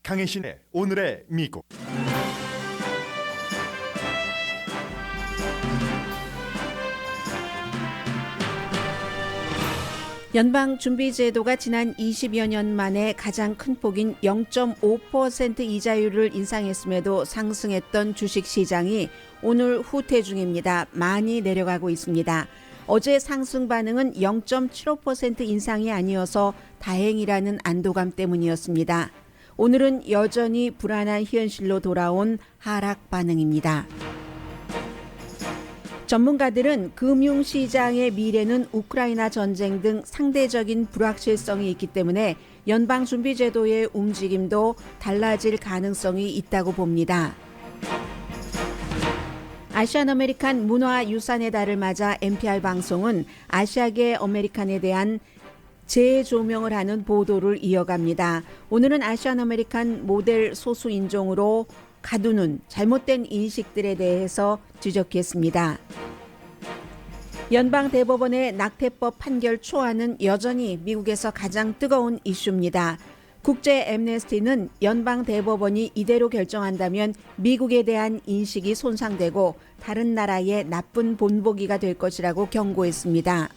강혜신의 오늘의 미국. 연방준비제도가 지난 20여 년 만에 가장 큰 폭인 0.5% 이자율을 인상했음에도 상승했던 주식시장이 오늘 후퇴 중입니다. 많이 내려가고 있습니다. 어제 상승 반응은 0.75% 인상이 아니어서 다행이라는 안도감 때문이었습니다. 오늘은 여전히 불안한 현실로 돌아온 하락 반응입니다. 전문가들은 금융시장의 미래는 우크라이나 전쟁 등 상대적인 불확실성이 있기 때문에 연방준비제도의 움직임도 달라질 가능성이 있다고 봅니다. 아시안 아메리칸 문화유산의 달을 맞아 NPR 방송은 아시아계 아메리칸에 대한 재조명을 하는 보도를 이어갑니다. 오늘은 아시안 아메리칸 모델 소수 인종으로 가두는 잘못된 인식들에 대해서 지적했습니다. 연방 대법원의 낙태법 판결 초안은 여전히 미국에서 가장 뜨거운 이슈입니다. 국제 앰네스티는 연방 대법원이 이대로 결정한다면 미국에 대한 인식이 손상되고 다른 나라의 나쁜 본보기가 될 것이라고 경고했습니다.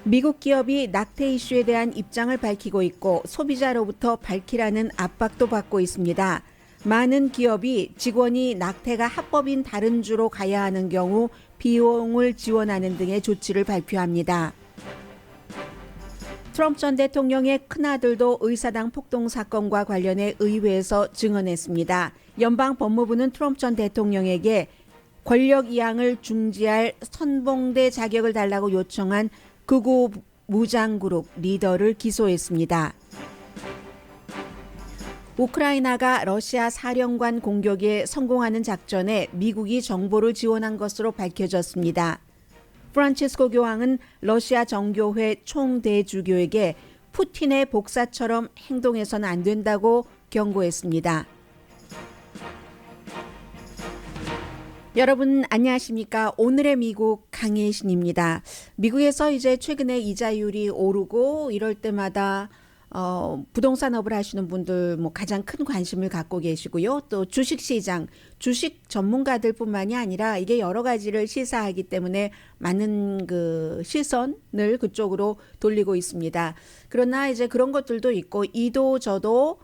미국 기업이 낙태 이슈에 대한 입장을 밝히고 있고 소비자로부터 밝히라는 압박도 받고 있습니다. 많은 기업이 직원이 낙태가 합법인 다른 주로 가야 하는 경우 비용을 지원하는 등의 조치를 발표합니다. 트럼프 전 대통령의 큰아들도 의사당 폭동 사건과 관련해 의회에서 증언했습니다. 연방 법무부는 트럼프 전 대통령에게 권력 이양을 중지할 선봉대 자격을 달라고 요청한 극우 무장그룹 리더를 기소했습니다. 우크라이나가 러시아 사령관 공격에 성공하는 작전에 미국이 정보를 지원한 것으로 밝혀졌습니다. 프란치스코 교황은 러시아 정교회 총대주교에게 푸틴의 복사처럼 행동해서는 안 된다고 경고했습니다. 여러분 안녕하십니까? 오늘의 미국 강혜신입니다. 미국에서 이제 최근에 이자율이 오르고 이럴 때마다 부동산업을 하시는 분들 가장 큰 관심을 갖고 계시고요. 또 주식시장, 주식 전문가들뿐만이 아니라 이게 여러 가지를 시사하기 때문에 많은 그 시선을 그쪽으로 돌리고 있습니다. 그러나 이제 그런 것들도 있고 이도 저도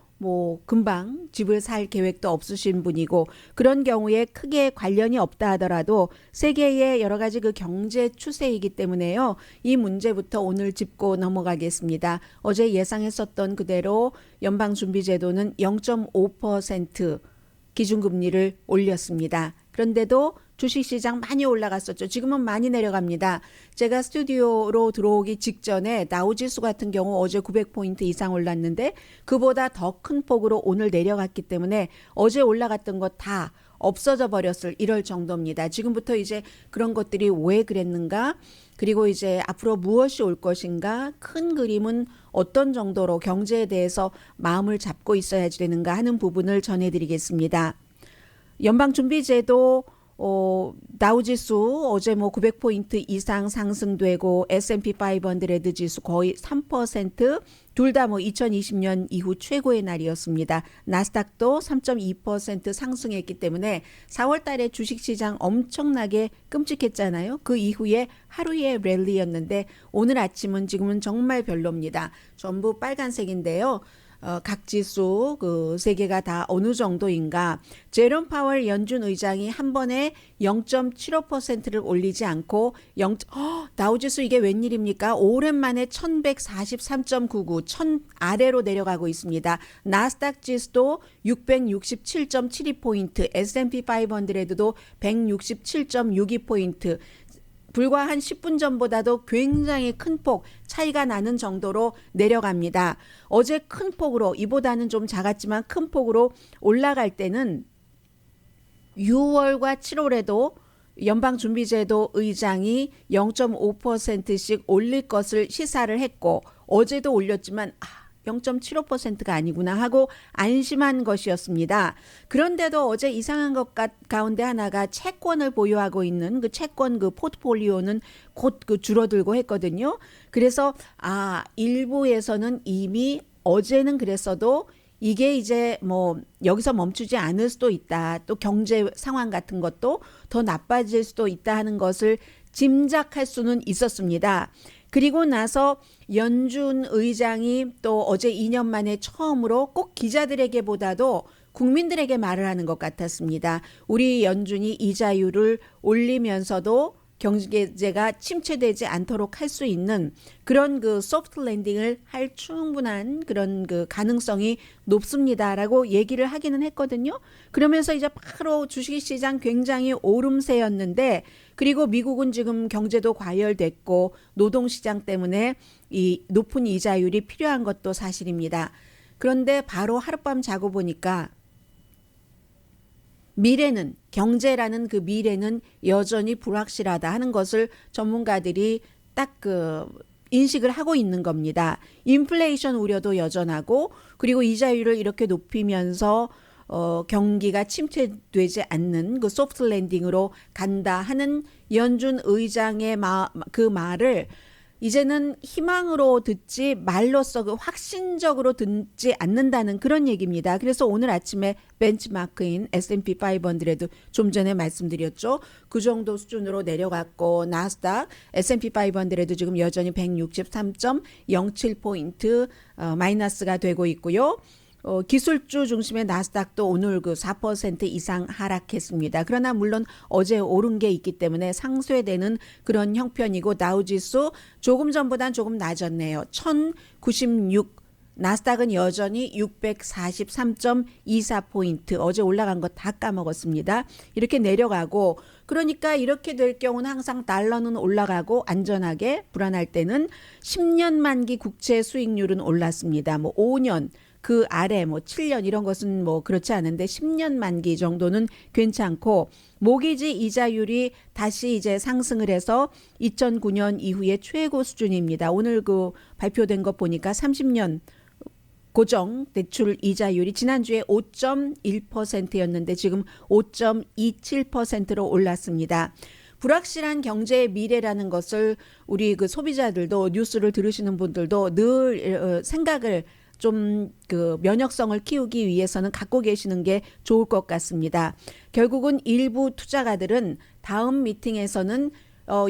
금방 집을 살 계획도 없으신 분이고 그런 경우에 크게 관련이 없다 하더라도 세계의 여러 가지 그 경제 추세이기 때문에요. 이 문제부터 오늘 짚고 넘어가겠습니다. 어제 예상했었던 그대로 연방준비제도는 0.5% 기준금리를 올렸습니다. 그런데도 주식시장 많이 올라갔었죠. 지금은 많이 내려갑니다. 제가 스튜디오로 들어오기 직전에 다우지수 같은 경우 어제 900포인트 이상 올랐는데 그보다 더 큰 폭으로 오늘 내려갔기 때문에 어제 올라갔던 것 다 없어져 버렸을 이럴 정도입니다. 지금부터 이제 그런 것들이 왜 그랬는가? 그리고 이제 앞으로 무엇이 올 것인가? 큰 그림은 어떤 정도로 경제에 대해서 마음을 잡고 있어야지 되는가 하는 부분을 전해드리겠습니다. 연방준비제도 다우지수 어제 900포인트 이상 상승되고 S&P 500 지수 거의 3% 둘 다 2020년 이후 최고의 날이었습니다. 나스닥도 3.2% 상승했기 때문에 4월 달에 주식시장 엄청나게 끔찍했잖아요. 그 이후에 하루의 랠리였는데 오늘 아침은 지금은 정말 별로입니다. 전부 빨간색인데요. 각 지수 그 세 개가 다 어느 정도인가. 제롬 파월 연준 의장이 한 번에 0.75%를 올리지 않고 다우지수 이게 웬일입니까? 오랜만에 1143.99, 1000 아래로 내려가고 있습니다. 나스닥 지수도 667.72포인트, S&P 500도 167.62포인트. 불과 한 10분 전보다도 굉장히 큰 폭 차이가 나는 정도로 내려갑니다. 어제 큰 폭으로 이보다는 좀 작았지만 큰 폭으로 올라갈 때는 6월과 7월에도 연방준비제도 의장이 0.5%씩 올릴 것을 시사를 했고 어제도 올렸지만 0.75%가 아니구나 하고 안심한 것이었습니다. 그런데도 어제 이상한 것 가운데 하나가 채권을 보유하고 있는 그 채권 그 포트폴리오는 곧 그 줄어들고 했거든요. 그래서 일부에서는 이미 어제는 그랬어도 이게 이제 뭐 여기서 멈추지 않을 수도 있다. 또 경제 상황 같은 것도 더 나빠질 수도 있다 하는 것을 짐작할 수는 있었습니다. 그리고 나서 연준 의장이 또 어제 2년 만에 처음으로 꼭 기자들에게보다도 국민들에게 말을 하는 것 같았습니다. 우리 연준이 이자율을 올리면서도 경제가 침체되지 않도록 할 수 있는 그런 그 소프트 랜딩을 할 충분한 그런 그 가능성이 높습니다라고 얘기를 하기는 했거든요. 그러면서 이제 바로 주식시장 굉장히 오름세였는데, 그리고 미국은 지금 경제도 과열됐고 노동시장 때문에 이 높은 이자율이 필요한 것도 사실입니다. 그런데 바로 하룻밤 자고 보니까 미래는, 경제라는 그 미래는 여전히 불확실하다 하는 것을 전문가들이 딱 그 인식을 하고 있는 겁니다. 인플레이션 우려도 여전하고, 그리고 이자율을 이렇게 높이면서 경기가 침체되지 않는 그 소프트 랜딩으로 간다 하는 연준 의장의 그 말을 이제는 희망으로 듣지 말로써 그 확신적으로 듣지 않는다는 그런 얘기입니다. 그래서 오늘 아침에 벤치마크인 S&P 500도 좀 전에 말씀드렸죠. 그 정도 수준으로 내려갔고, 나스닥 S&P 500도 지금 여전히 163.07포인트 마이너스가 되고 있고요. 기술주 중심의 나스닥도 오늘 그 4% 이상 하락했습니다. 그러나 물론 어제 오른 게 있기 때문에 상쇄되는 그런 형편이고, 다우지수 조금 전보단 조금 낮았네요. 1096. 나스닥은 여전히 643.24포인트. 어제 올라간 거 다 까먹었습니다. 이렇게 내려가고, 그러니까 이렇게 될 경우는 항상 달러는 올라가고 안전하게, 불안할 때는 10년 만기 국채 수익률은 올랐습니다. 뭐 5년 그 아래 뭐 7년 이런 것은 뭐 그렇지 않은데 10년 만기 정도는 괜찮고, 모기지 이자율이 다시 이제 상승을 해서 2009년 이후에 최고 수준입니다. 오늘 그 발표된 것 보니까 30년 고정 대출 이자율이 지난주에 5.1%였는데 지금 5.27%로 올랐습니다. 불확실한 경제의 미래라는 것을 우리 그 소비자들도, 뉴스를 들으시는 분들도 늘 생각을 좀 그 면역성을 키우기 위해서는 갖고 계시는 게 좋을 것 같습니다. 결국은 일부 투자가들은 다음 미팅에서는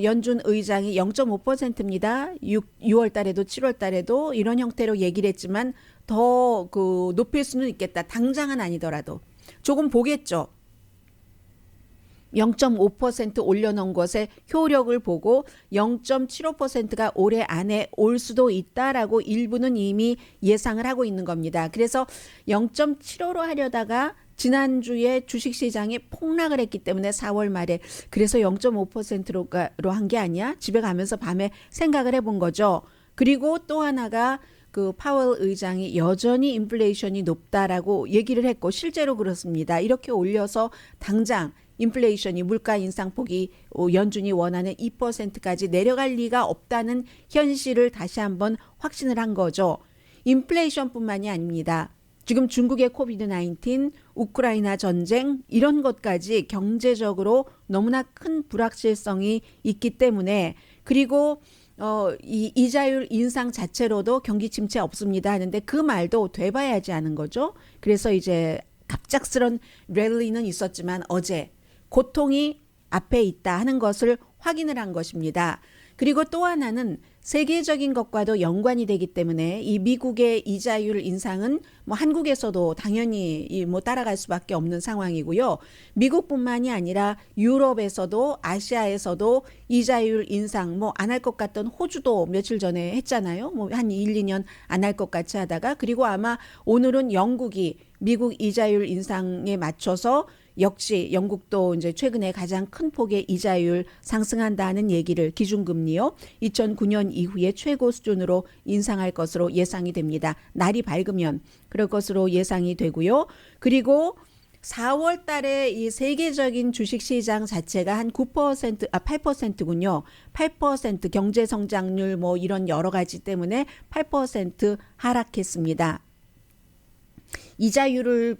연준 의장이 0.5%입니다. 6월 달에도 7월 달에도 이런 형태로 얘기를 했지만 더 그 높일 수는 있겠다. 당장은 아니더라도 조금 보겠죠. 0.5% 올려놓은 것의 효력을 보고 0.75%가 올해 안에 올 수도 있다라고 일부는 이미 예상을 하고 있는 겁니다. 그래서 0.75로 하려다가 지난주에 주식시장이 폭락을 했기 때문에 4월 말에 그래서 0.5%로 한 게 아니야? 집에 가면서 밤에 생각을 해본 거죠. 그리고 또 하나가 그 파월 의장이 여전히 인플레이션이 높다라고 얘기를 했고, 실제로 그렇습니다. 이렇게 올려서 당장 인플레이션이, 물가 인상폭이 연준이 원하는 2%까지 내려갈 리가 없다는 현실을 다시 한번 확신을 한 거죠. 인플레이션뿐만이 아닙니다. 지금 중국의 코비드-19, 우크라이나 전쟁 이런 것까지 경제적으로 너무나 큰 불확실성이 있기 때문에, 그리고 이 이자율 인상 자체로도 경기 침체 없습니다 하는데 그 말도 돼봐야지 하는 거죠. 그래서 이제 갑작스런 랠리는 있었지만 어제 고통이 앞에 있다 하는 것을 확인을 한 것입니다. 그리고 또 하나는 세계적인 것과도 연관이 되기 때문에 이 미국의 이자율 인상은 뭐 한국에서도 당연히 뭐 따라갈 수밖에 없는 상황이고요. 미국뿐만이 아니라 유럽에서도, 아시아에서도 이자율 인상 뭐 안 할 것 같던 호주도 며칠 전에 했잖아요. 뭐 한 1, 2년 안 할 것 같이 하다가, 그리고 아마 오늘은 영국이 미국 이자율 인상에 맞춰서 역시 영국도 이제 최근에 가장 큰 폭의 이자율 상승한다는 얘기를, 기준금리요, 2009년 이후에 최고 수준으로 인상할 것으로 예상이 됩니다. 날이 밝으면 그럴 것으로 예상이 되고요. 그리고 4월 달에 이 세계적인 주식시장 자체가 한 8%군요. 8% 경제 성장률 뭐 이런 여러 가지 때문에 8% 하락했습니다. 이자율을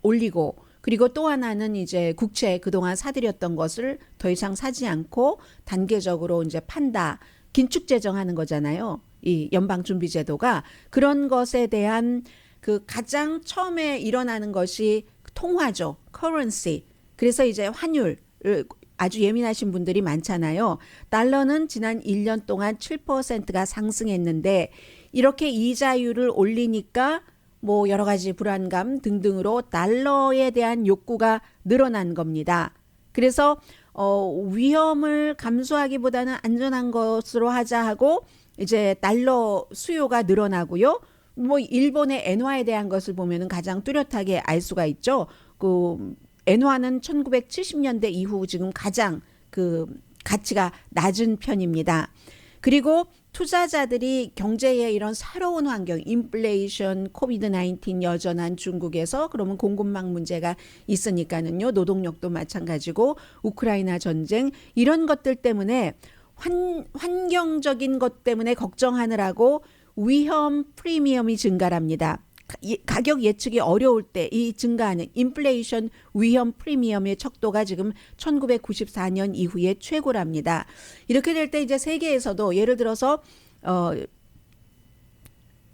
올리고, 그리고 또 하나는 이제 국채 그동안 사들였던 것을 더 이상 사지 않고 단계적으로 이제 판다. 긴축 재정하는 거잖아요. 이 연방준비제도가. 그런 것에 대한 그 가장 처음에 일어나는 것이 통화죠. currency. 그래서 이제 환율을 아주 예민하신 분들이 많잖아요. 달러는 지난 1년 동안 7%가 상승했는데 이렇게 이자율을 올리니까 뭐 여러 가지 불안감 등등으로 달러에 대한 욕구가 늘어난 겁니다. 그래서 위험을 감수하기보다는 안전한 것으로 하자 하고 이제 달러 수요가 늘어나고요. 뭐 일본의 엔화에 대한 것을 보면은 가장 뚜렷하게 알 수가 있죠. 그 엔화는 1970년대 이후 지금 가장 그 가치가 낮은 편입니다. 그리고 투자자들이 경제의 이런 새로운 환경, 인플레이션, 코비드-19 여전한 중국에서 그러면 공급망 문제가 있으니까는요. 노동력도 마찬가지고 우크라이나 전쟁 이런 것들 때문에 환경적인 것 때문에 걱정하느라고 위험 프리미엄이 증가합니다. 가격 예측이 어려울 때 이 증가하는 인플레이션 위험 프리미엄의 척도가 지금 1994년 이후에 최고랍니다. 이렇게 될 때 이제 세계에서도 예를 들어서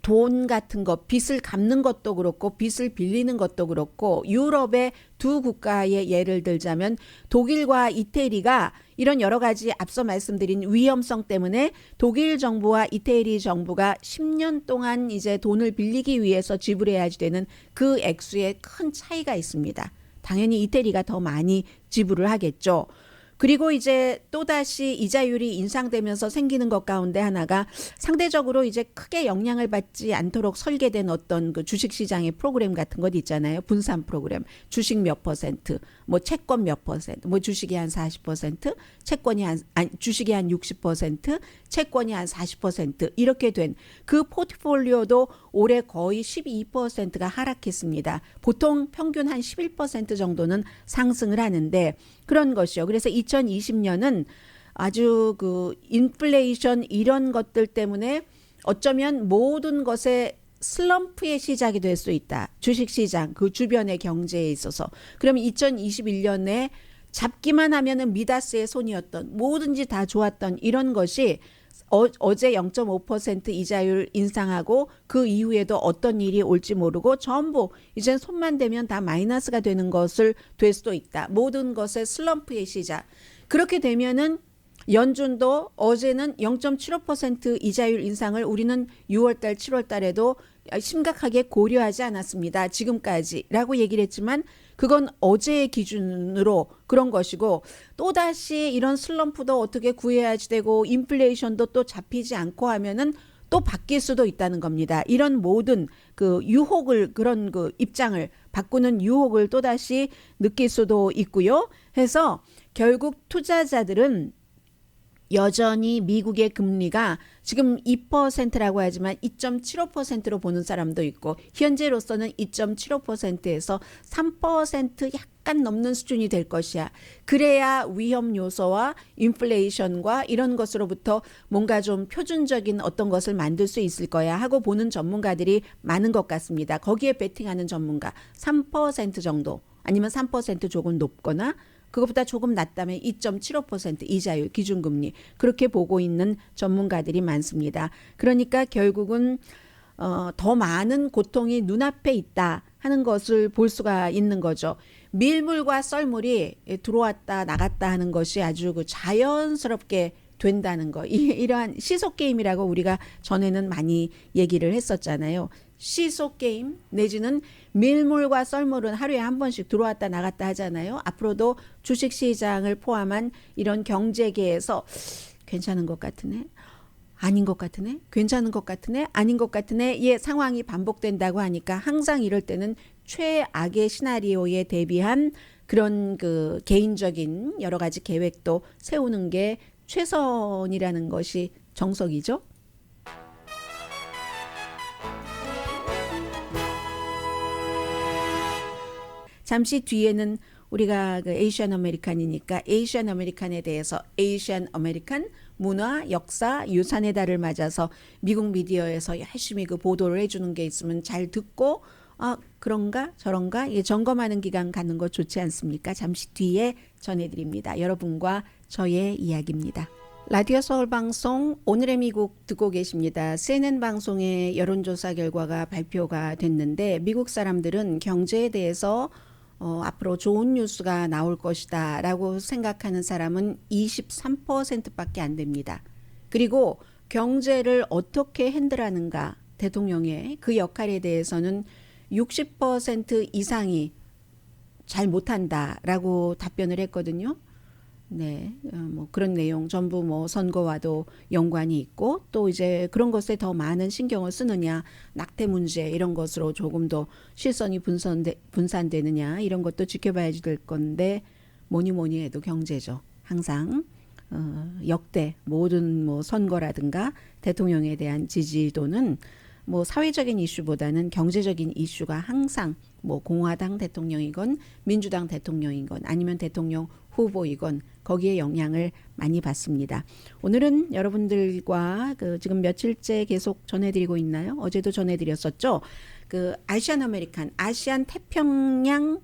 돈 같은 거, 빚을 갚는 것도 그렇고 빚을 빌리는 것도 그렇고 유럽의 두 국가의 예를 들자면 독일과 이태리가 이런 여러 가지 앞서 말씀드린 위험성 때문에 독일 정부와 이태리 정부가 10년 동안 이제 돈을 빌리기 위해서 지불해야 되는 그 액수에 큰 차이가 있습니다. 당연히 이태리가 더 많이 지불을 하겠죠. 그리고 이제 또다시 이자율이 인상되면서 생기는 것 가운데 하나가 상대적으로 이제 크게 영향을 받지 않도록 설계된 어떤 그 주식시장의 프로그램 같은 것 있잖아요. 분산 프로그램. 주식 몇 퍼센트, 뭐 채권 몇 퍼센트, 뭐 주식이 한 40%, 주식이 한 60%, 채권이 한 40% 이렇게 된 그 포트폴리오도 올해 거의 12%가 하락했습니다. 보통 평균 한 11% 정도는 상승을 하는데 그런 것이요. 그래서 2020년은 아주 그 인플레이션 이런 것들 때문에 어쩌면 모든 것에 슬럼프의 시작이 될 수 있다. 주식시장 그 주변의 경제에 있어서. 그러면 2021년에 잡기만 하면은 미다스의 손이었던 뭐든지 다 좋았던 이런 것이 어제 0.5% 이자율 인상하고 그 이후에도 어떤 일이 올지 모르고 전부 이젠 손만 대면 다 마이너스가 되는 것을 될 수도 있다. 모든 것의 슬럼프의 시작. 그렇게 되면은 연준도 어제는 0.75% 이자율 인상을 우리는 6월달, 7월달에도 심각하게 고려하지 않았습니다. 지금까지라고 얘기를 했지만 그건 어제의 기준으로 그런 것이고 또다시 이런 슬럼프도 어떻게 구해야지 되고 인플레이션도 또 잡히지 않고 하면은 또 바뀔 수도 있다는 겁니다. 이런 모든 그 유혹을 그런 그 입장을 바꾸는 유혹을 또다시 느낄 수도 있고요. 해서 결국 투자자들은 여전히 미국의 금리가 지금 2%라고 하지만 2.75%로 보는 사람도 있고 현재로서는 2.75%에서 3% 약간 넘는 수준이 될 것이야. 그래야 위험 요소와 인플레이션과 이런 것으로부터 뭔가 좀 표준적인 어떤 것을 만들 수 있을 거야 하고 보는 전문가들이 많은 것 같습니다. 거기에 베팅하는 전문가 3% 정도 아니면 3% 조금 높거나 그것보다 조금 낮다면 2.75% 이자율 기준금리 그렇게 보고 있는 전문가들이 많습니다. 그러니까 결국은 더 많은 고통이 눈앞에 있다 하는 것을 볼 수가 있는 거죠. 밀물과 썰물이 들어왔다 나갔다 하는 것이 아주 그 자연스럽게 된다는 거. 이러한 시속 게임이라고 우리가 전에는 많이 얘기를 했었잖아요. 시속 게임 내지는 밀물과 썰물은 하루에 한 번씩 들어왔다 나갔다 하잖아요. 앞으로도 주식시장을 포함한 이런 경제계에서 괜찮은 것 같으네. 아닌 것 같으네. 괜찮은 것 같으네. 아닌 것 같으네. 예, 상황이 반복된다고 하니까 항상 이럴 때는 최악의 시나리오에 대비한 그런 그 개인적인 여러 가지 계획도 세우는 게 최선이라는 것이 정석이죠. 잠시 뒤에는 우리가 그 에이시안 아메리칸이니까 에이시안 아메리칸에 대해서 에이시안 아메리칸 문화, 역사, 유산의 달을 맞아서 미국 미디어에서 열심히 그 보도를 해주는 게 있으면 잘 듣고 그런가 저런가 점검하는 기간 갖는 거 좋지 않습니까? 잠시 뒤에 전해드립니다. 여러분과 저의 이야기입니다. 라디오 서울 방송 오늘의 미국 듣고 계십니다. CNN 방송의 여론조사 결과가 발표가 됐는데 미국 사람들은 경제에 대해서 앞으로 좋은 뉴스가 나올 것이다 라고 생각하는 사람은 23%밖에 안 됩니다. 그리고 경제를 어떻게 핸들하는가 대통령의 그 역할에 대해서는 60% 이상이 잘 못한다라고 답변을 했거든요. 네, 뭐 그런 내용 전부 뭐 선거와도 연관이 있고 또 이제 그런 것에 더 많은 신경을 쓰느냐, 낙태 문제 이런 것으로 조금 더 실선이 분산되느냐 이런 것도 지켜봐야 될 건데 뭐니 해도 경제죠. 항상 역대 모든 뭐 선거라든가 대통령에 대한 지지도는 뭐 사회적인 이슈보다는 경제적인 이슈가 항상 뭐 공화당 대통령이건 민주당 대통령이건 아니면 대통령 후보이건 거기에 영향을 많이 받습니다. 오늘은 여러분들과 지금 며칠째 계속 전해드리고 있나요? 어제도 전해드렸었죠. 아시안 아메리칸, 아시안 태평양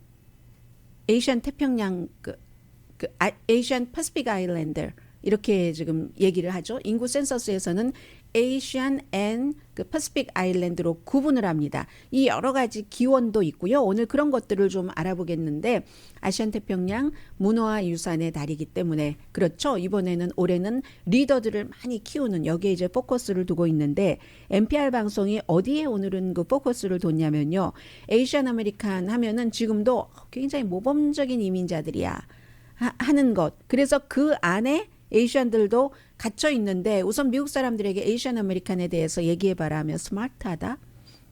아시안 퍼시픽 아일랜드 이렇게 지금 얘기를 하죠. 인구 센서스에서는 Asian and Pacific 아일랜드로 구분을 합니다. 이 여러 가지 기원도 있고요. 오늘 그런 것들을 좀 알아보겠는데 아시안 태평양 문화와 유산의 달이기 때문에 그렇죠. 이번에는 올해는 리더들을 많이 키우는 여기에 이제 포커스를 두고 있는데 NPR 방송이 어디에 오늘은 그 포커스를 뒀냐면요. 아시안 아메리칸 하면은 지금도 굉장히 모범적인 이민자들이야 하는 것. 그래서 그 안에 에이시안들도 갇혀 있는데 우선 미국 사람들에게 에이시안 아메리칸에 대해서 얘기해봐라 하면 스마트하다,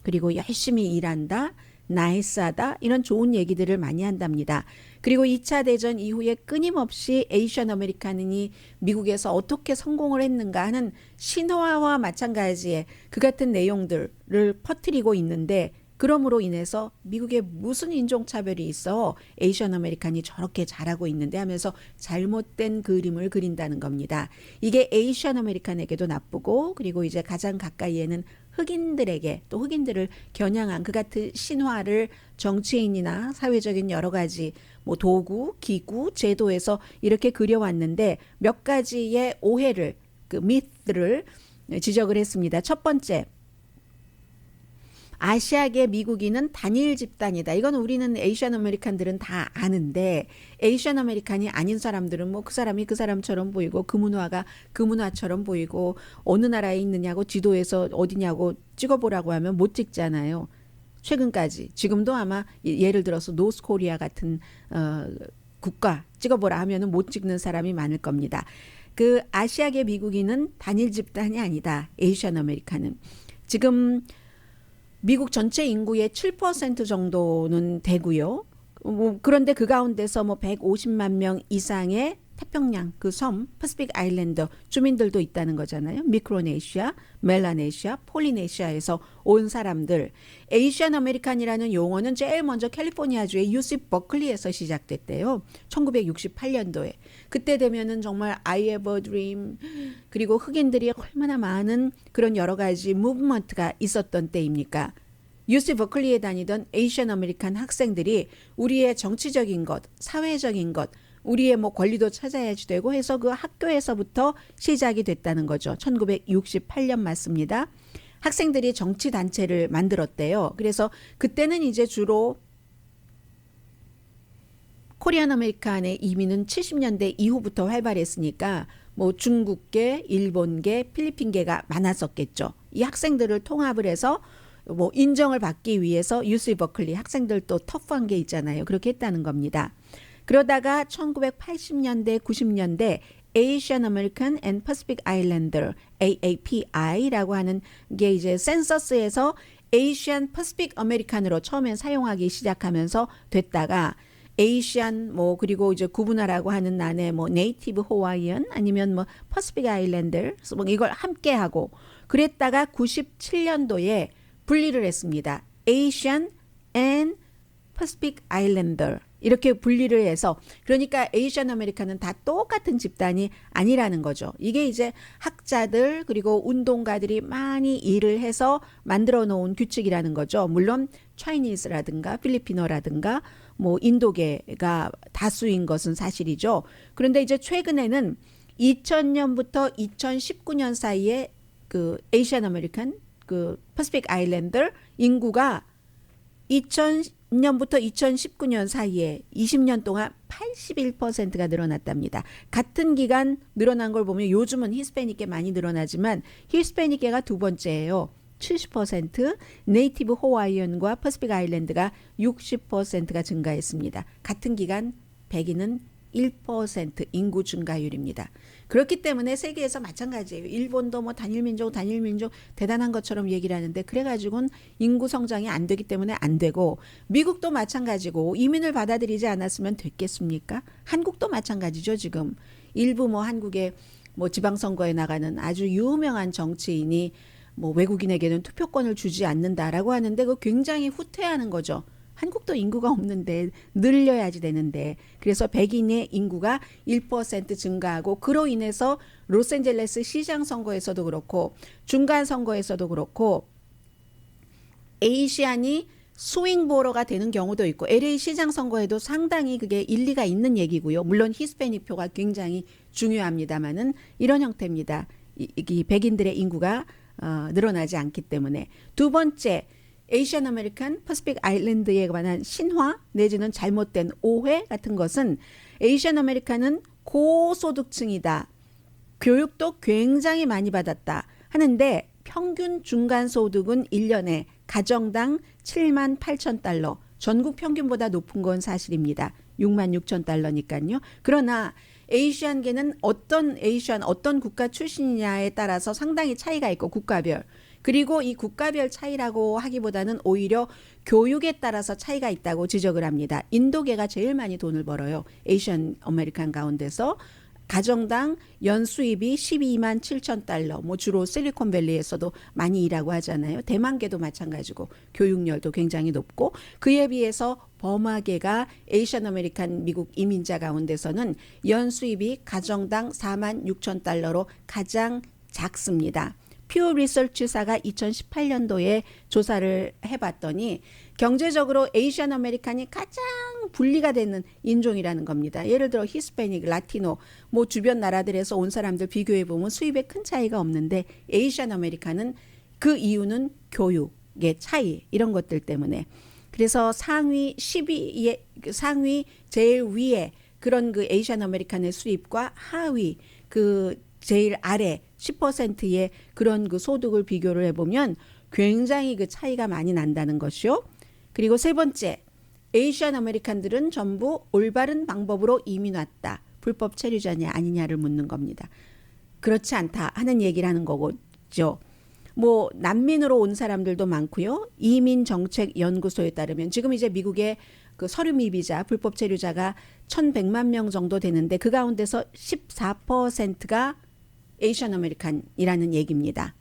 그리고 열심히 일한다, 나이스하다 이런 좋은 얘기들을 많이 한답니다. 그리고 2차 대전 이후에 끊임없이 에이시안 아메리칸이 미국에서 어떻게 성공을 했는가 하는 신화와 마찬가지의 그 같은 내용들을 퍼뜨리고 있는데 그럼으로 인해서 미국에 무슨 인종차별이 있어 에이시안 아메리칸이 저렇게 잘하고 있는데 하면서 잘못된 그림을 그린다는 겁니다. 이게 에이시안 아메리칸에게도 나쁘고 그리고 이제 가장 가까이에는 흑인들에게 또 흑인들을 겨냥한 그 같은 신화를 정치인이나 사회적인 여러 가지 뭐 도구, 기구, 제도에서 이렇게 그려왔는데 몇 가지의 오해를 미스를 지적을 했습니다. 첫 번째, 아시아계 미국인은 단일 집단이다. 이건 우리는 에이시안 아메리칸들은 다 아는데 에이시안 아메리칸이 아닌 사람들은 뭐 그 사람이 그 사람처럼 보이고 그 문화가 그 문화처럼 보이고 어느 나라에 있느냐고 지도에서 어디냐고 찍어보라고 하면 못 찍잖아요. 최근까지 지금도 아마 예를 들어서 노스코리아 같은 국가 찍어보라 하면은 못 찍는 사람이 많을 겁니다. 그 아시아계 미국인은 단일 집단이 아니다. 에이시안 아메리칸은 지금 미국 전체 인구의 7% 정도는 되고요. 그런데 그 가운데서 뭐 150만 명 이상의 태평양 그 섬 퍼시픽 아일랜드 주민들도 있다는 거잖아요. 미크로네시아, 멜라네시아, 폴리네시아에서 온 사람들. 에이시안 아메리칸이라는 용어는 제일 먼저 캘리포니아주의 UC 버클리에서 시작됐대요. 1968년도에. 그때 되면은 정말 I have a dream 그리고 흑인들이 얼마나 많은 그런 여러 가지 무브먼트가 있었던 때입니까? UC 버클리에 다니던 에이시안 아메리칸 학생들이 우리의 정치적인 것, 사회적인 것, 우리의 뭐 권리도 찾아야지 되고 해서 그 학교에서부터 시작이 됐다는 거죠. 1968년 맞습니다. 학생들이 정치단체를 만들었대요. 그래서 그때는 이제 주로 코리안 아메리칸의 이민은 70년대 이후부터 활발했으니까 뭐 중국계, 일본계, 필리핀계가 많았었겠죠. 이 학생들을 통합을 해서 뭐 인정을 받기 위해서 UC 버클리 학생들도 터프한 게 있잖아요. 그렇게 했다는 겁니다. 그러다가 1980년대, 90년대 Asian American and Pacific Islander AAPI라고 하는 게 이제 센서스에서 Asian Pacific American으로 처음엔 사용하기 시작하면서 됐다가 에이시안 뭐 그리고 이제 구분하라고 하는 안에 뭐 네이티브 호와이언 아니면 뭐 퍼시픽 아일랜드 뭐 이걸 함께 하고 그랬다가 97년도에 분리를 했습니다. Asian and Pacific Islander 이렇게 분리를 해서 그러니까 에이시안 아메리칸은 다 똑같은 집단이 아니라는 거죠. 이게 이제 학자들 그리고 운동가들이 많이 일을 해서 만들어 놓은 규칙이라는 거죠. 물론 차이니스라든가 필리핀어라든가 뭐 인도계가 다수인 것은 사실이죠. 그런데 이제 최근에는 2000년부터 2019년 사이에 그 에이시안 아메리칸 그 퍼시픽 아일랜더 인구가 2000년부터 2019년 사이에 20년 동안 81%가 늘어났답니다. 같은 기간 늘어난 걸 보면 요즘은 히스패닉계 많이 늘어나지만 히스패닉계가 두 번째예요. 70%, 네이티브 호와이언과 퍼시픽 아일랜드가 60%가 증가했습니다. 같은 기간 백인은 1% 인구 증가율입니다. 그렇기 때문에 세계에서 마찬가지예요. 일본도 뭐 단일민족 대단한 것처럼 얘기를 하는데 그래가지고는 인구 성장이 안 되기 때문에 안 되고 미국도 마찬가지고 이민을 받아들이지 않았으면 됐겠습니까? 한국도 마찬가지죠. 지금 일부 뭐 한국의 뭐 지방선거에 나가는 아주 유명한 정치인이 뭐 외국인에게는 투표권을 주지 않는다라고 하는데 그거 굉장히 후퇴하는 거죠. 한국도 인구가 없는데 늘려야지 되는데 그래서 백인의 인구가 1% 증가하고 그로 인해서 로스앤젤레스 시장 선거에서도 그렇고 중간 선거에서도 그렇고 에이시안이 스윙보러가 되는 경우도 있고 LA 시장 선거에도 상당히 그게 일리가 있는 얘기고요. 물론 히스패닉 표가 굉장히 중요합니다만은 이런 형태입니다. 이 백인들의 인구가 늘어나지 않기 때문에 두 번째 에이시안 아메리칸 퍼시픽 아일랜드에 관한 신화 내지는 잘못된 오해 같은 것은 에이시안 아메리칸은 고소득층이다. 교육도 굉장히 많이 받았다 하는데 평균 중간소득은 1년에 가정당 7만 8천 달러 전국 평균보다 높은 건 사실입니다. 6만 6천 달러니까요. 그러나 에이시안계는 어떤 국가 출신이냐에 따라서 상당히 차이가 있고 국가별 그리고 이 국가별 차이라고 하기보다는 오히려 교육에 따라서 차이가 있다고 지적을 합니다. 인도계가 제일 많이 돈을 벌어요. 에이시안 아메리칸 가운데서 가정당 연수입이 12만 7천 달러. 뭐 주로 실리콘밸리에서도 많이 일하고 하잖아요. 대만계도 마찬가지고 교육열도 굉장히 높고 그에 비해서 버마계가 에이시안 아메리칸 미국 이민자 가운데서는 연수입이 가정당 4만 6천 달러로 가장 작습니다. 퓨 리서치사가 2018년도에 조사를 해봤더니 경제적으로 에이시안 아메리칸이 가장 분리가 되는 인종이라는 겁니다. 예를 들어 히스패닉, 라티노, 뭐 주변 나라들에서 온 사람들 비교해보면 수입에 큰 차이가 없는데 에이시안 아메리칸은 그 이유는 교육의 차이 이런 것들 때문에 그래서 상위 10위의 상위 제일 위에 그런 그 에이시안 아메리칸의 수입과 하위 그 제일 아래 10%의 그런 그 소득을 비교를 해보면 굉장히 그 차이가 많이 난다는 것이요. 그리고 세 번째, 에이시안 아메리칸들은 전부 올바른 방법으로 이민 왔다. 불법 체류자냐 아니냐를 묻는 겁니다. 그렇지 않다 하는 얘기를 하는 거죠. 뭐 난민으로 온 사람들도 많고요. 이민정책연구소에 따르면 지금 이제 미국의 그 서류 미비자 불법 체류자가 1,100만 명 정도 되는데 그 가운데서 14%가 에이시안 아메리칸이라는 얘기입니다.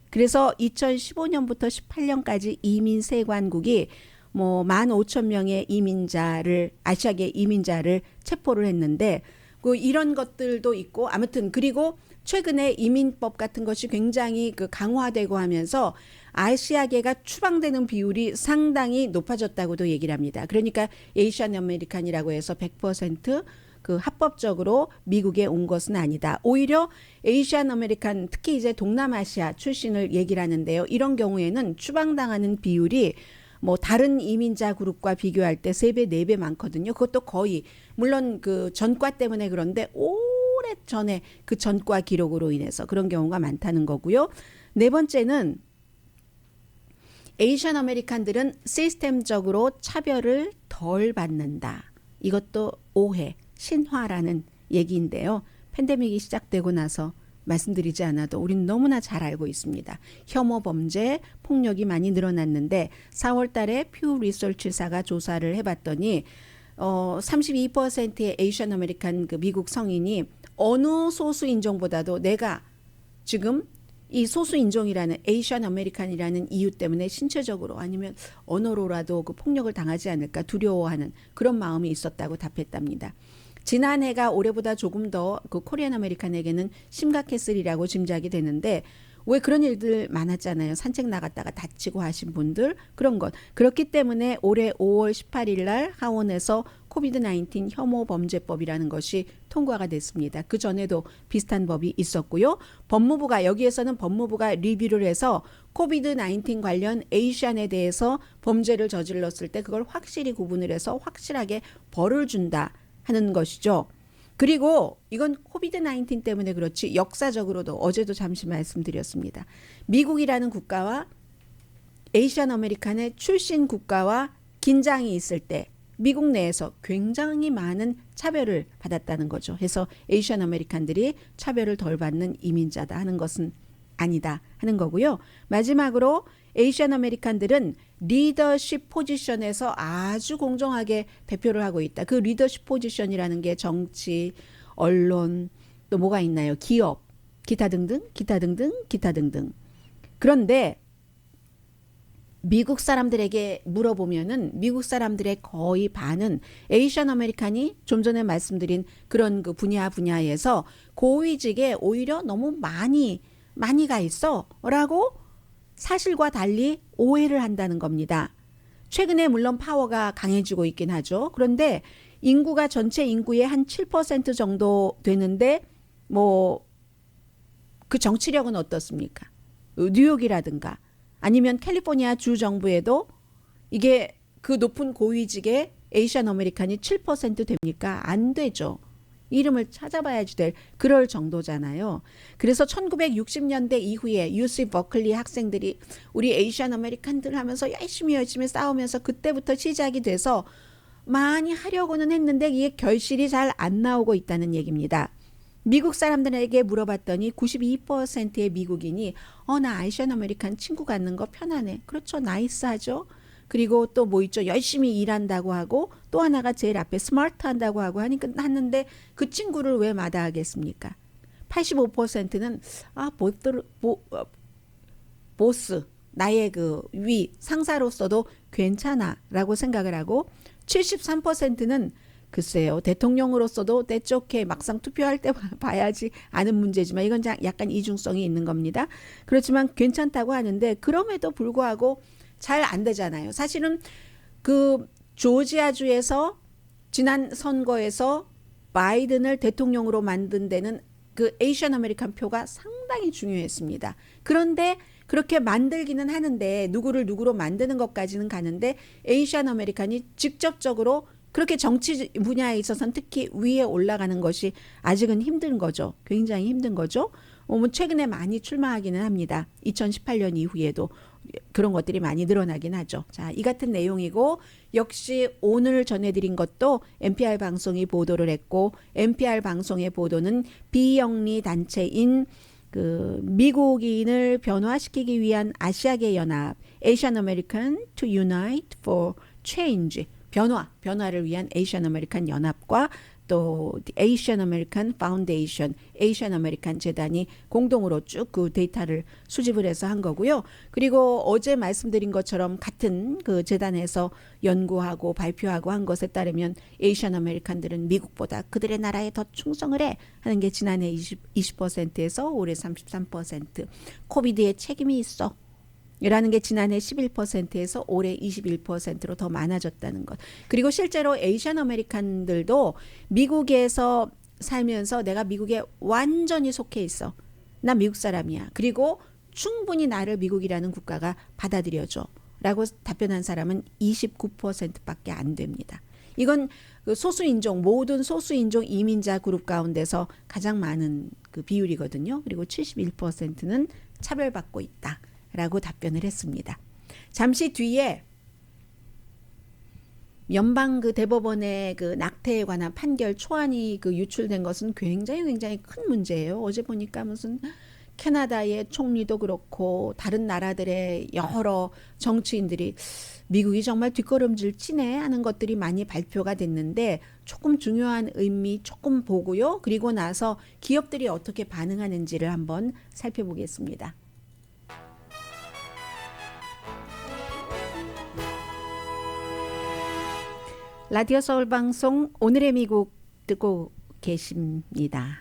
그래서 2015년부터 18년까지 이민 세관국이 뭐 15,000명의 아시아계 이민자를 체포를 했는데 그 이런 것들도 있고 아무튼 그리고 최근에 이민법 같은 것이 굉장히 그 강화되고 하면서 아시아계가 추방되는 비율이 상당히 높아졌다고도 얘기를 합니다. 그러니까 에이시안 아메리칸이라고 해서 100% 그 합법적으로 미국에 온 것은 아니다. 오히려 에이시안 아메리칸 특히 이제 동남아시아 출신을 얘기를 하는데요. 이런 경우에는 추방당하는 비율이 뭐 다른 이민자 그룹과 비교할 때 3배, 4배 많거든요. 그것도 거의 물론 그 전과 때문에 그런데 오래전에 그 전과 기록으로 인해서 그런 경우가 많다는 거고요. 네 번째는 에이시안 아메리칸들은 시스템적으로 차별을 덜 받는다. 이것도 오해, 신화라는 얘기인데요. 팬데믹이 시작되고 나서 말씀드리지 않아도 우리는 너무나 잘 알고 있습니다. 혐오 범죄, 폭력이 많이 늘어났는데 4월 달에 퓨 리서치사가 조사를 해봤더니 32%의 에이시안 아메리칸 그 미국 성인이 어느 소수 인종보다도 내가 지금 이 소수 인종이라는 에이시안 아메리칸이라는 이유 때문에 신체적으로 아니면 언어로라도 그 폭력을 당하지 않을까 두려워하는 그런 마음이 있었다고 답했답니다. 지난해가 올해보다 조금 더 그 코리안 아메리칸에게는 심각했으리라고 짐작이 되는데 왜 그런 일들 많았잖아요. 산책 나갔다가 다치고 하신 분들 그런 것. 그렇기 때문에 올해 5월 18일 날 하원에서 코비드-19 혐오 범죄법이라는 것이 통과가 됐습니다. 그 전에도 비슷한 법이 있었고요. 여기에서는 법무부가 리뷰를 해서 코비드-19 관련 에이시안에 대해서 범죄를 저질렀을 때 그걸 확실히 구분을 해서 확실하게 벌을 준다 하는 것이죠. 그리고 이건 코비드-19 때문에 그렇지 역사적으로도 어제도 잠시 말씀드렸습니다. 미국이라는 국가와 에이시안 아메리칸의 출신 국가와 긴장이 있을 때 미국 내에서 굉장히 많은 차별을 받았다는 거죠. 그래서 에이시안 아메리칸들이 차별을 덜 받는 이민자다 하는 것은 아니다 하는 거고요. 마지막으로 에이시안 아메리칸들은 리더십 포지션에서 아주 공정하게 대표를 하고 있다. 그 리더십 포지션이라는 게 정치, 언론, 또 뭐가 있나요? 기업, 기타 등등. 그런데 미국 사람들에게 물어보면은 미국 사람들의 거의 반은 에이시안 아메리칸이 좀 전에 말씀드린 그런 그 분야에서 고위직에 오히려 너무 많이 가 있어라고 사실과 달리 오해를 한다는 겁니다. 최근에 물론 파워가 강해지고 있긴 하죠. 그런데 인구가 전체 인구의 한 7% 정도 되는데 뭐 그 정치력은 어떻습니까? 뉴욕이라든가 아니면 캘리포니아 주 정부에도 이게 그 높은 고위직에 에이시안 아메리칸이 7% 됩니까? 안 되죠. 이름을 찾아봐야지 될 그럴 정도잖아요. 그래서 1960년대 이후에 UC 버클리 학생들이 우리 에이시안 아메리칸들 하면서 열심히 싸우면서 그때부터 시작이 돼서 많이 하려고는 했는데 이게 결실이 잘 안 나오고 있다는 얘기입니다. 미국 사람들에게 물어봤더니 92%의 미국인이 나 아시안 아메리칸 친구 갖는 거 편하네. 그렇죠. 나이스하죠. 그리고 또 뭐 있죠. 열심히 일한다고 하고 또 하나가 제일 앞에 스마트 한다고 하고 하는데 그 친구를 왜 마다하겠습니까? 85%는 보스 나의 그 위 상사로서도 괜찮아라고 생각을 하고 73%는 글쎄요. 대통령으로서도 때좋게 막상 투표할 때 봐야지 아는 문제지만 이건 약간 이중성이 있는 겁니다. 그렇지만 괜찮다고 하는데 그럼에도 불구하고 잘 안 되잖아요. 사실은 그 조지아주에서 지난 선거에서 바이든을 대통령으로 만든 데는 그 에이시안 아메리칸 표가 상당히 중요했습니다. 그런데 그렇게 만들기는 하는데 누구로 만드는 것까지는 가는데 에이시안 아메리칸이 직접적으로 그렇게 정치 분야에 있어서는 특히 위에 올라가는 것이 아직은 힘든 거죠. 굉장히 힘든 거죠. 최근에 많이 출마하기는 합니다. 2018년 이후에도 그런 것들이 많이 늘어나긴 하죠. 자, 이 같은 내용이고 역시 오늘 전해드린 것도 NPR 방송이 보도를 했고 NPR 방송의 보도는 비영리 단체인 그 미국인을 변화시키기 위한 아시아계 연합 Asian American to Unite for Change 변화를 위한 에이시안 아메리칸 연합과 또 에이시안 아메리칸 파운데이션 에이시안 아메리칸 재단이 공동으로 쭉 그 데이터를 수집을 해서 한 거고요. 그리고 어제 말씀드린 것처럼 같은 그 재단에서 연구하고 발표하고 한 것에 따르면 에이시안 아메리칸들은 미국보다 그들의 나라에 더 충성을 해 하는 게 지난해 20%에서 올해 33%. 코비드에 책임이 있어. 라는 게 지난해 11%에서 올해 21%로 더 많아졌다는 것. 그리고 실제로 에이시안 아메리칸들도 미국에서 살면서 내가 미국에 완전히 속해 있어. 나 미국 사람이야. 그리고 충분히 나를 미국이라는 국가가 받아들여줘. 라고 답변한 사람은 29%밖에 안 됩니다. 이건 그 소수인종, 모든 소수인종 이민자 그룹 가운데서 가장 많은 그 비율이거든요. 그리고 71%는 차별받고 있다. 라고 답변을 했습니다. 잠시 뒤에 연방 그 대법원의 그 낙태에 관한 판결 초안이 그 유출된 것은 굉장히 큰 문제예요. 어제 보니까 무슨 캐나다의 총리도 그렇고 다른 나라들의 여러 정치인들이 미국이 정말 뒷걸음질 치네 하는 것들이 많이 발표가 됐는데 조금 중요한 의미 조금 보고요. 그리고 나서 기업들이 어떻게 반응하는지를 한번 살펴보겠습니다. 라디오 서울 방송 오늘의 미국 듣고 계십니다.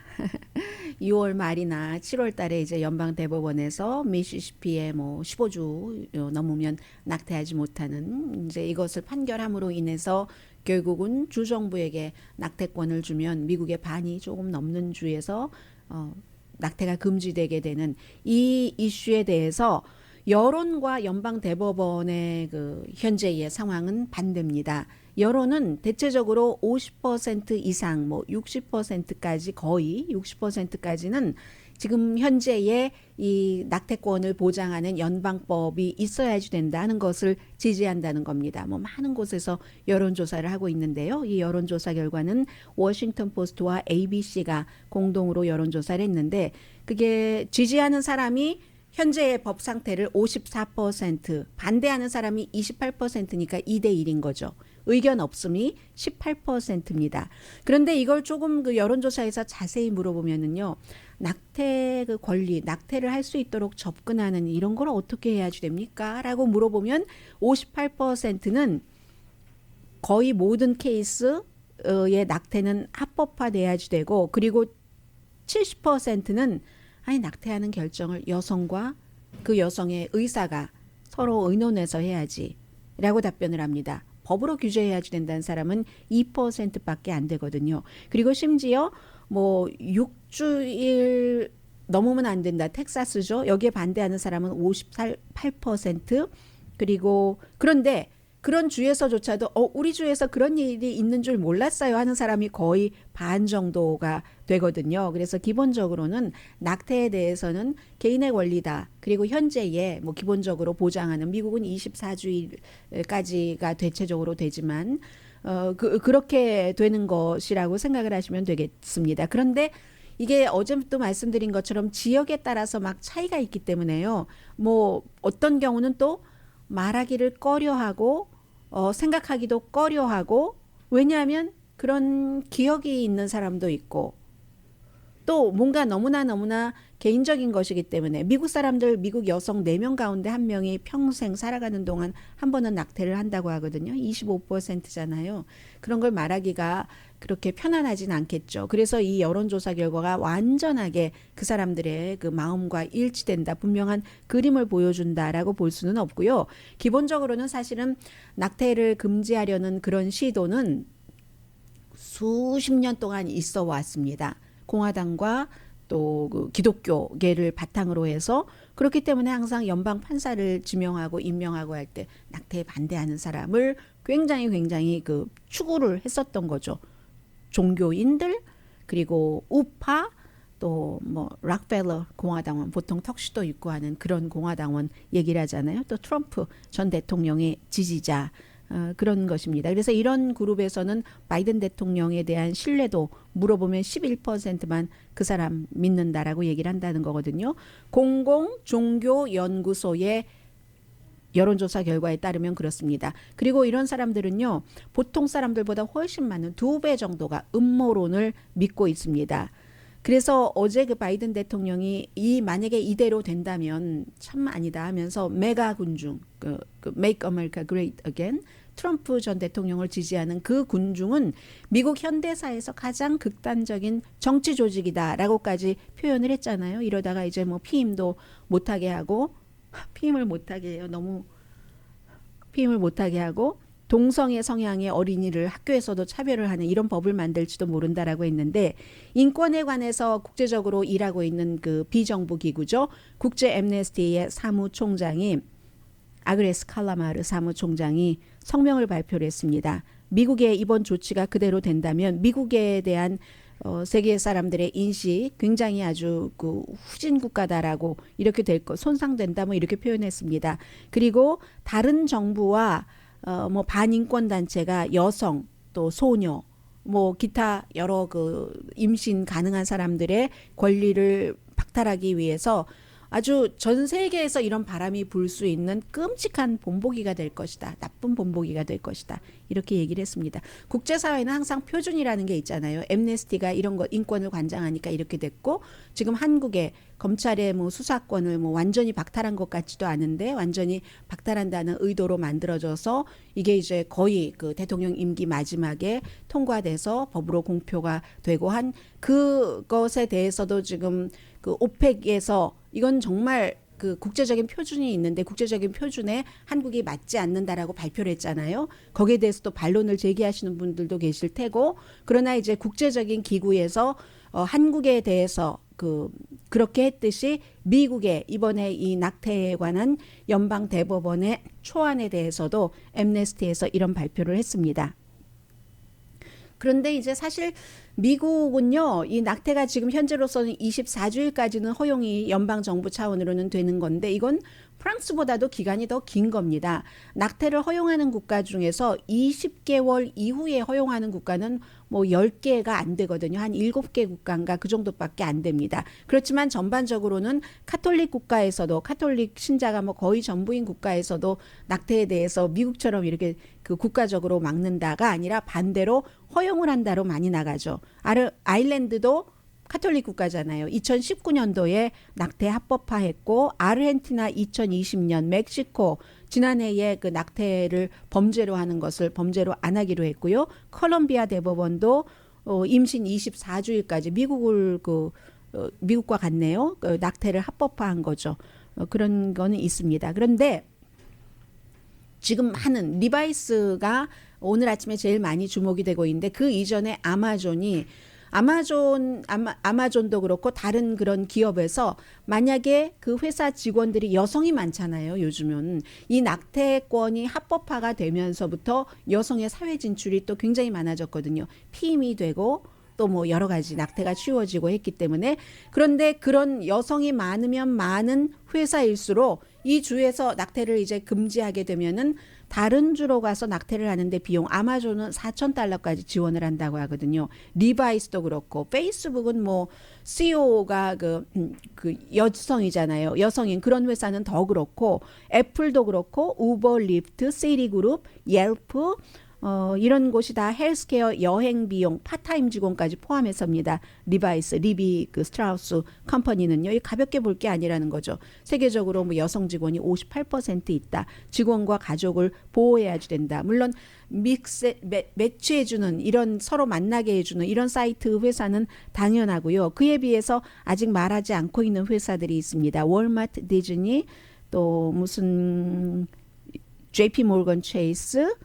6월 말이나 7월 달에 이제 연방 대법원에서 미시시피에 뭐 15주 넘으면 낙태하지 못하는 이제 이것을 판결함으로 인해서 결국은 주 정부에게 낙태권을 주면 미국의 반이 조금 넘는 주에서 낙태가 금지되게 되는 이 이슈에 대해서 여론과 연방 대법원의 그 현재의 상황은 반대입니다. 여론은 대체적으로 50% 이상, 뭐 60%까지 거의 60%까지는 지금 현재의 이 낙태권을 보장하는 연방법이 있어야지 된다는 것을 지지한다는 겁니다. 뭐 많은 곳에서 여론조사를 하고 있는데요. 이 여론조사 결과는 워싱턴 포스트와 ABC가 공동으로 여론조사를 했는데 그게 지지하는 사람이 현재의 법 상태를 54%, 반대하는 사람이 28%니까 2대 1인 거죠. 의견 없음이 18%입니다. 그런데 이걸 조금 그 여론조사에서 자세히 물어보면은요, 낙태 그 권리, 낙태를 할 수 있도록 접근하는 이런 걸 어떻게 해야지 됩니까? 라고 물어보면 58%는 거의 모든 케이스의 낙태는 합법화돼야지 되고, 그리고 70%는 아니 낙태하는 결정을 여성과 그 여성의 의사가 서로 의논해서 해야지 라고 답변을 합니다. 법으로 규제해야지 된다는 사람은 2%밖에 안 되거든요. 그리고 심지어 뭐 6주일 넘으면 안 된다. 텍사스죠. 여기에 반대하는 사람은 58%. 그리고 그런데 그런 주에서조차도 우리 주에서 그런 일이 있는 줄 몰랐어요 하는 사람이 거의 반 정도가 되거든요. 그래서 기본적으로는 낙태에 대해서는 개인의 권리다. 그리고 현재의 뭐 기본적으로 보장하는 미국은 24주일까지가 대체적으로 되지만 그렇게 되는 것이라고 생각을 하시면 되겠습니다. 그런데 이게 어제도 말씀드린 것처럼 지역에 따라서 막 차이가 있기 때문에요. 뭐 어떤 경우는 또 말하기를 꺼려하고 생각하기도 꺼려하고 왜냐하면 그런 기억이 있는 사람도 있고 또 뭔가 너무나 개인적인 것이기 때문에 미국 사람들 미국 여성 4명 가운데 1명이 평생 살아가는 동안 한 번은 낙태를 한다고 하거든요. 25%잖아요. 그런 걸 말하기가 그렇게 편안하진 않겠죠. 그래서 이 여론조사 결과가 완전하게 그 사람들의 그 마음과 일치된다. 분명한 그림을 보여준다라고 볼 수는 없고요. 기본적으로는 사실은 낙태를 금지하려는 그런 시도는 수십 년 동안 있어 왔습니다. 공화당과 또 그 기독교계를 바탕으로 해서 그렇기 때문에 항상 연방 판사를 지명하고 임명하고 할 때 낙태에 반대하는 사람을 굉장히 그 추구를 했었던 거죠. 종교인들 그리고 우파 또 뭐 락펠러 공화당원 보통 턱시도 입고 하는 그런 공화당원 얘기를 하잖아요. 또 트럼프 전 대통령의 지지자 그런 것입니다. 그래서 이런 그룹에서는 바이든 대통령에 대한 신뢰도 물어보면 11%만 그 사람 믿는다라고 얘기를 한다는 거거든요. 공공종교연구소의 여론조사 결과에 따르면 그렇습니다. 그리고 이런 사람들은요. 보통 사람들보다 훨씬 많은 2배 정도가 음모론을 믿고 있습니다. 그래서 어제 그 바이든 대통령이 만약에 이대로 된다면 참 아니다 하면서 메가 군중, 그 Make America Great Again, 트럼프 전 대통령을 지지하는 그 군중은 미국 현대사에서 가장 극단적인 정치 조직이다라고까지 표현을 했잖아요. 이러다가 이제 뭐 피임도 못하게 하고 피임을 못하게 해요. 너무 피임을 못하게 하고 동성애 성향의 어린이를 학교에서도 차별을 하는 이런 법을 만들지도 모른다라고 했는데 인권에 관해서 국제적으로 일하고 있는 그 비정부 기구죠. 국제 엠네스티의 사무총장이 아그레스 칼라마르 사무총장이 성명을 발표를 했습니다. 미국의 이번 조치가 그대로 된다면 미국에 대한 세계 사람들의 인식 굉장히 아주 그 후진 국가다라고 이렇게 될 거 손상된다 뭐 이렇게 표현했습니다. 그리고 다른 정부와 뭐 반인권 단체가 여성 또 소녀 뭐 기타 여러 그 임신 가능한 사람들의 권리를 박탈하기 위해서 아주 전 세계에서 이런 바람이 불 수 있는 끔찍한 본보기가 될 것이다. 나쁜 본보기가 될 것이다. 이렇게 얘기를 했습니다. 국제사회는 항상 표준이라는 게 있잖아요. 엠네스티가 이런 거 인권을 관장하니까 이렇게 됐고 지금 한국의 검찰의 뭐 수사권을 뭐 완전히 박탈한 것 같지도 않은데 완전히 박탈한다는 의도로 만들어져서 이게 이제 거의 그 대통령 임기 마지막에 통과돼서 법으로 공표가 되고 한 그것에 대해서도 지금 그 오펙에서 이건 정말 그 국제적인 표준이 있는데 국제적인 표준에 한국이 맞지 않는다라고 발표를 했잖아요. 거기에 대해서도 반론을 제기하시는 분들도 계실 테고 그러나 이제 국제적인 기구에서 한국에 대해서 그렇게 했듯이 미국의 이번에 이 낙태에 관한 연방 대법원의 초안에 대해서도 엠네스티에서 이런 발표를 했습니다. 그런데 이제 사실 미국은요, 이 낙태가 지금 현재로서는 24주일까지는 허용이 연방 정부 차원으로는 되는 건데 이건 프랑스보다도 기간이 더 긴 겁니다. 낙태를 허용하는 국가 중에서 20개월 이후에 허용하는 국가는 뭐 10개가 안 되거든요. 한 7개 국가인가 그 정도밖에 안 됩니다. 그렇지만 전반적으로는 카톨릭 국가에서도 카톨릭 신자가 뭐 거의 전부인 국가에서도 낙태에 대해서 미국처럼 이렇게 그 국가적으로 막는다가 아니라 반대로 허용을 한다로 많이 나가죠. 아일랜드도 카톨릭 국가잖아요. 2019년도에 낙태 합법화했고 아르헨티나 2020년, 멕시코 지난해에 그 낙태를 범죄로 하는 것을 범죄로 안 하기로 했고요. 콜롬비아 대법원도 임신 24주일까지 미국과 같네요. 낙태를 합법화한 거죠. 그런 거는 있습니다. 그런데 지금 하는 리바이스가 오늘 아침에 제일 많이 주목이 되고 있는데 그 이전에 아마존도 그렇고 다른 그런 기업에서 만약에 그 회사 직원들이 여성이 많잖아요. 요즘은 이 낙태권이 합법화가 되면서부터 여성의 사회 진출이 또 굉장히 많아졌거든요. 피임이 되고 또 뭐 여러 가지 낙태가 쉬워지고 했기 때문에 그런데 그런 여성이 많으면 많은 회사일수록 이 주에서 낙태를 이제 금지하게 되면은 다른 주로 가서 낙태를 하는데 비용 아마존은 $4,000까지 지원을 한다고 하거든요. 리바이스도 그렇고 페이스북은 뭐 CEO가 그 여성이잖아요. 여성인 그런 회사는 더 그렇고 애플도 그렇고 우버, 리프트, 시리그룹, 옐프 이런 곳이 다 헬스케어, 여행 비용, 파타임 직원까지 포함해서입니다. 리바이스, 리비 그 스트라우스 컴퍼니는요. 이 가볍게 볼 게 아니라는 거죠. 세계적으로 뭐 여성 직원이 58% 있다. 직원과 가족을 보호해야지 된다. 물론 매치해주는 이런 서로 만나게 해주는 이런 사이트 회사는 당연하고요. 그에 비해서 아직 말하지 않고 있는 회사들이 있습니다. 월마트, 디즈니, 또 무슨 JP 모건 체이스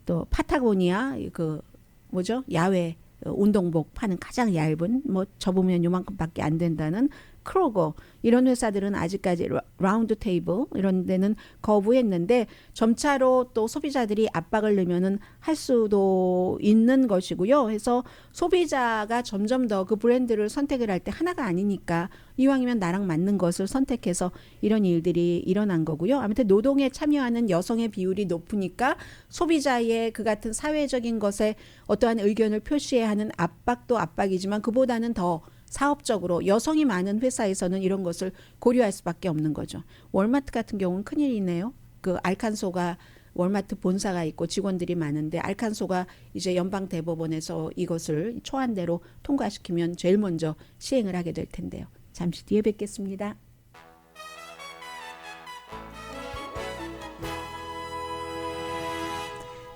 또 파타고니아 그 뭐죠? 야외 운동복 파는 가장 얇은 뭐 접으면 요만큼밖에 안 된다는 크로거 이런 회사들은 아직까지 라운드 테이블 이런 데는 거부했는데 점차로 또 소비자들이 압박을 넣으면은 할 수도 있는 것이고요. 해서 소비자가 점점 더 그 브랜드를 선택을 할 때 하나가 아니니까 이왕이면 나랑 맞는 것을 선택해서 이런 일들이 일어난 거고요. 아무튼 노동에 참여하는 여성의 비율이 높으니까 소비자의 그 같은 사회적인 것에 어떠한 의견을 표시해야 하는 압박도 압박이지만 그보다는 더 사업적으로 여성이 많은 회사에서는 이런 것을 고려할 수밖에 없는 거죠. 월마트 같은 경우는 큰일이네요. 그 알칸소가 월마트 본사가 있고 직원들이 많은데 알칸소가 이제 연방 대법원에서 이것을 초안대로 통과시키면 제일 먼저 시행을 하게 될 텐데요. 잠시 뒤에 뵙겠습니다.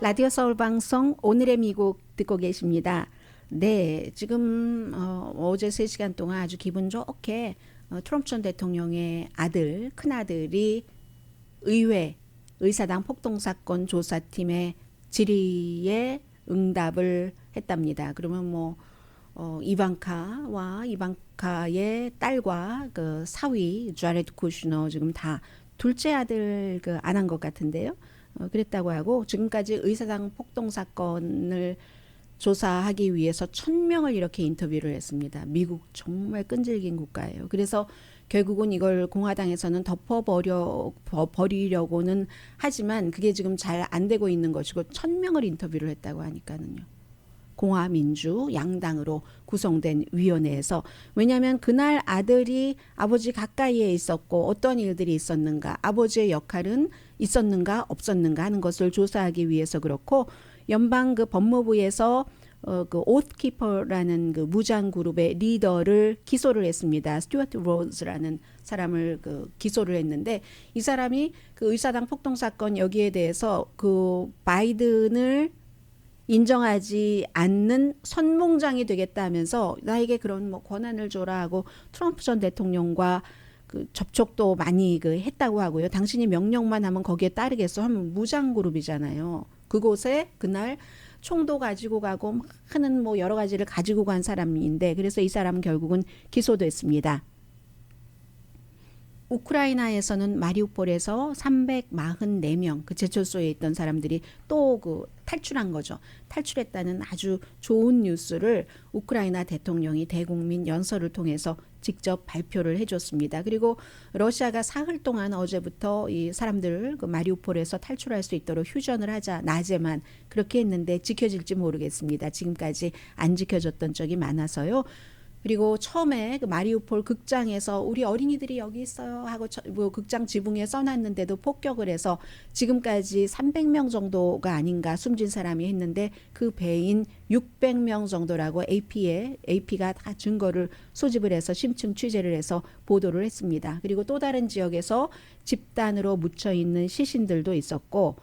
라디오 서울 방송 오늘의 미국 듣고 계십니다. 네, 지금 어제 3시간 동안 아주 기분 좋게 트럼프 전 대통령의 아들, 큰아들이 의사당 폭동사건 조사팀의 질의에 응답을 했답니다. 그러면 뭐 이방카의 딸과 그 사위 자레드 쿠슈너 지금 다 둘째 아들 그 안 한 것 같은데요. 그랬다고 하고 지금까지 의사당 폭동사건을 조사하기 위해서 1,000명을 이렇게 인터뷰를 했습니다. 미국 정말 끈질긴 국가예요. 그래서 결국은 이걸 공화당에서는 덮어버리려고는 하지만 그게 지금 잘 안 되고 있는 것이고 1,000명을 인터뷰를 했다고 하니까는요. 공화민주 양당으로 구성된 위원회에서, 왜냐하면 그날 아들이 아버지 가까이에 있었고 어떤 일들이 있었는가, 아버지의 역할은 있었는가 없었는가 하는 것을 조사하기 위해서 그렇고, 연방 그 법무부에서 그 오스키퍼라는 그 무장 그룹의 리더를 기소를 했습니다. 스튜어트 로즈라는 사람을 그 기소를 했는데, 이 사람이 그 의사당 폭동 사건 여기에 대해서 그 바이든을 인정하지 않는 선봉장이 되겠다 하면서 나에게 그런 뭐 권한을 줘라 하고 트럼프 전 대통령과 그 접촉도 많이 그 했다고 하고요. 당신이 명령만 하면 거기에 따르겠어 하면 무장 그룹이잖아요. 그곳에 그날 총도 가지고 가고 하는 뭐 여러 가지를 가지고 간 사람인데, 그래서 이 사람은 결국은 기소됐습니다. 우크라이나에서는 마리우폴에서 344명 그 제철소에 있던 사람들이 또 그 탈출한 거죠. 탈출했다는 아주 좋은 뉴스를 우크라이나 대통령이 대국민 연설을 통해서 직접 발표를 해줬습니다. 그리고 러시아가 사흘 동안 어제부터 이 사람들을 그 마리우폴에서 탈출할 수 있도록 휴전을 하자, 낮에만 그렇게 했는데 지켜질지 모르겠습니다. 지금까지 안 지켜졌던 적이 많아서요. 그리고 처음에 그 마리우폴 극장에서 우리 어린이들이 여기 있어요 하고 뭐 극장 지붕에 써놨는데도 폭격을 해서 지금까지 300명 정도가 아닌가 숨진 사람이 했는데, 그 배인 600명 정도라고 AP가 다 증거를 소집을 해서 심층 취재를 해서 보도를 했습니다. 그리고 또 다른 지역에서 집단으로 묻혀 있는 시신들도 있었고,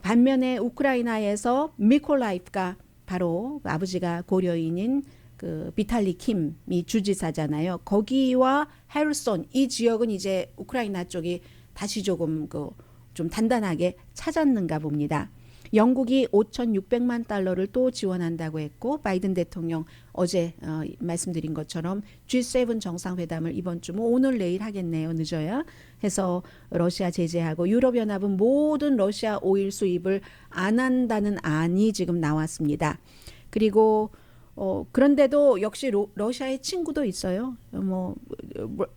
반면에 우크라이나에서 미콜라이프가 바로 아버지가 고려인인 그 비탈리 킴이 주지사잖아요. 거기와 헤르손 이 지역은 이제 우크라이나 쪽이 다시 조금 그 좀 단단하게 찾았는가 봅니다. 영국이 5,600만 달러를 또 지원한다고 했고, 바이든 대통령 어제 말씀드린 것처럼 G7 정상회담을 이번 주 뭐 오늘 내일 하겠네요. 늦어야 해서 러시아 제재하고, 유럽연합은 모든 러시아 오일 수입을 안 한다는 안이 지금 나왔습니다. 그리고 그런데도 역시 러시아의 친구도 있어요. 뭐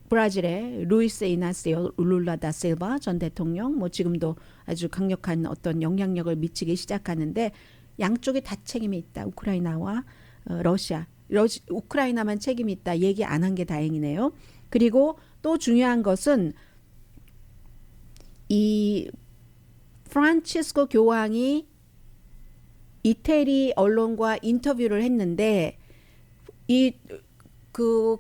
브라질의 루이스 이나시오 룰라 다 실바 전 대통령, 뭐 지금도 아주 강력한 어떤 영향력을 미치기 시작하는데, 양쪽에 다 책임이 있다. 우크라이나와 러시아. 우크라이나만 책임이 있다 얘기 안 한 게 다행이네요. 그리고 또 중요한 것은 이 프란치스코 교황이 이태리 언론과 인터뷰를 했는데, 이 그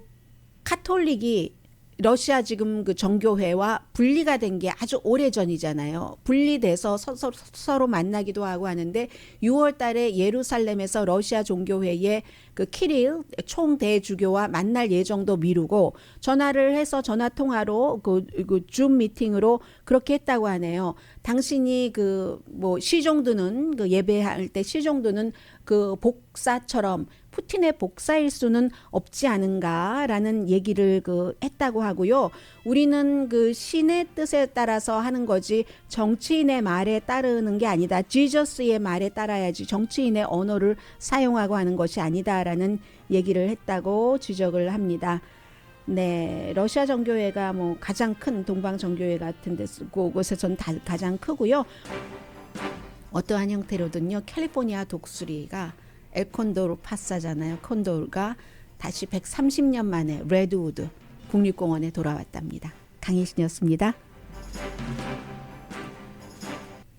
카톨릭이 러시아 지금 그 정교회와 분리가 된 게 아주 오래전이잖아요. 분리돼서 서로 만나기도 하고 하는데, 6월 달에 예루살렘에서 러시아 종교회의 그 키릴 총대주교와 만날 예정도 미루고, 전화를 해서 전화 통화로 그 줌 미팅으로 그렇게 했다고 하네요. 당신이 그 뭐 시종드는 그 예배할 때 시종드는 그 복사처럼 푸틴의 복사일 수는 없지 않은가라는 얘기를 그 했다고 하고요. 우리는 그 신의 뜻에 따라서 하는 거지 정치인의 말에 따르는 게 아니다. 지저스의 말에 따라야지 정치인의 언어를 사용하고 하는 것이 아니다라는 얘기를 했다고 지적을 합니다. 네, 러시아 정교회가 뭐 가장 큰 동방 정교회 같은 데서 곳에서는 가장 크고요. 어떠한 형태로든요, 캘리포니아 독수리가 엘콘도르 파사잖아요. 콘도르가 다시 130년 만에 레드우드 국립공원에 돌아왔답니다. 강혜신이었습니다.